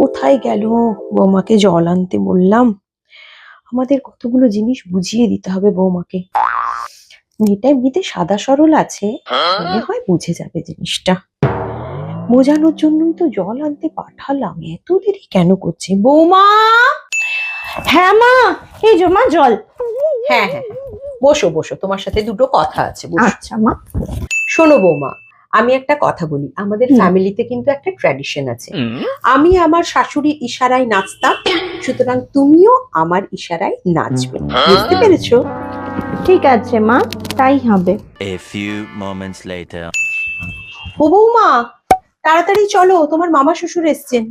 কোথায় গেল? বৌমাকে জল আনতে বললাম। আমাদের কতগুলো জিনিস বুঝিয়ে দিতে হবে বৌমাকে। মেয়েটা এমনিতে সাদা সরল আছে, মনে হয় বুঝে যাবে জিনিসটা। বোঝানোর জন্যই তো জল আনতে পাঠালাম, এত দেরি কেন করছে? বৌমা! হ্যাঁ মা, এই যে মা জল। হ্যাঁ হ্যাঁ, বসো বসো, তোমার সাথে দুটো কথা আছে। আচ্ছা মা। শোনো বৌমা, আমি একটা কথা বলি। আমাদের ফ্যামিলিতে কিন্তু একটা ট্র্যাডিশন আছে। আমি আমার শাশুড়ি ইশারায় নাচতাম, সুতরাং তুমিও আমার ইশারায় নাচবে। বুঝতে পেরেছো? ঠিক আছে মা, তাই হবে। A few moments later. ও বৌমা, তাড়াতাড়ি চলো, তোমার মামা শ্বশুর এসছেন।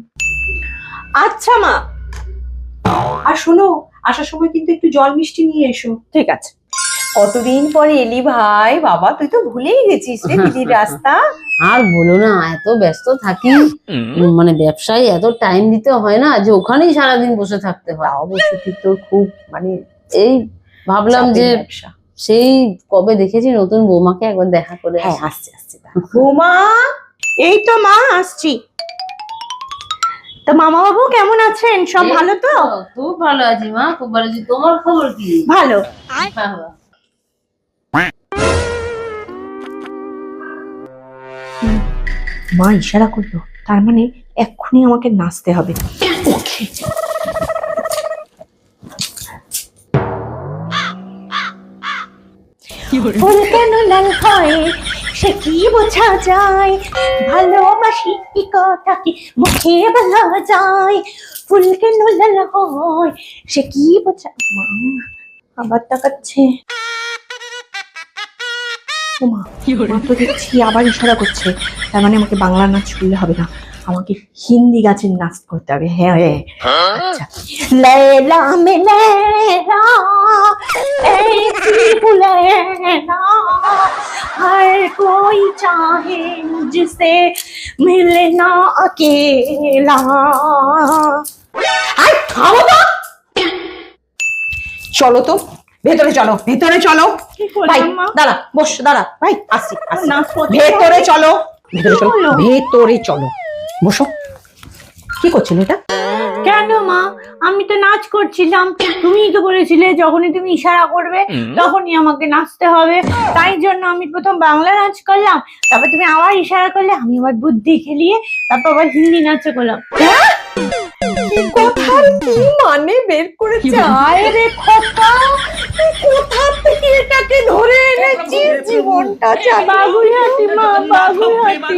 আচ্ছা মা। আর শোনো, আসার সময় কিন্তু একটু জল মিষ্টি নিয়ে এসো। ঠিক আছে। কতদিন পরে এলি ভাই। বাবা, তুই তো ভুলেই গেছিস রে দিদির রাস্তা। আর বলো না, এত ব্যস্ত থাকি, মানে ব্যবসায় এত টাইম দিতে হয় না যে ওখানেই সারাদিন বসে থাকতে হয়। অবশ্য ঠিক, তোর খুব মানে এই ভাবলাম যে ব্যবসা। সেই কবে দেখেছি নতুন বৌমাকে, একবার দেখা করে হ্যাঁ, আসি। আসছে আসছে। বৌমা, এই তো মা আসছি। তো মামা বাবু কেমন আছেন? সব এই ভালো তো? খুব ভালো আছি মা, খুব ভালো আছি। তোমার খবর কি? ভালো। বাবা। মা ইশারা করলো, তার মানে এক্ষুনি আমাকে নাচতে হবে। ওকে। ফুল কেন লাল হয় সে কি বোঝা যায়, ভালোবাসি কি কথা কি মুখে বলা যায়। ফুল কেন লাল হয় সে কি বোঝা। মা আবার তাকাচ্ছে। ও মা, মা তো দেখছি আবার ইশারা করছে। তার মানে আমাকে বাংলা নাচ করলে হবে না, আমাকে হিন্দি গাছের নাচ করতে হবে। হ্যাঁ হ্যাঁ, আচ্ছা। लैला में लैला ऐसी बुलैला हर कोई चाहे मुझसे मिलना अकेला। আই থামো তো, চলো তো, ভেতরে চলো, ভেতরে চলো। ভাই দাঁড়া, বস, দাঁড়া ভাই, আসছি আসছি। নাচ করতে ভেতরে চলো, ভেতরে চলো, চলো। ভেতরে চলো, বসো। কি করছেন এটা? কেন মা, আমি তো নাচ করছিলাম। তুমিই তো বলেছিলে যখনই তুমি ইশারা করবে তখনই আমাকে নাচতে হবে। তাই জন্য আমি প্রথম বাংলা নাচ করলাম, তারপর তুমি আবার ইশারা করলে, আমি আবার বুদ্ধি খেলিয়ে তারপর আবার হিন্দি নাচ করলাম। কথার কি মানে বের করেছে? আয় রে খোকা, তুই কোথা থেকে এটাকে ধরে এনেছিস? জীবনটা চালিয়ে। বাগুইহাটি মা, বাগুইহাটি।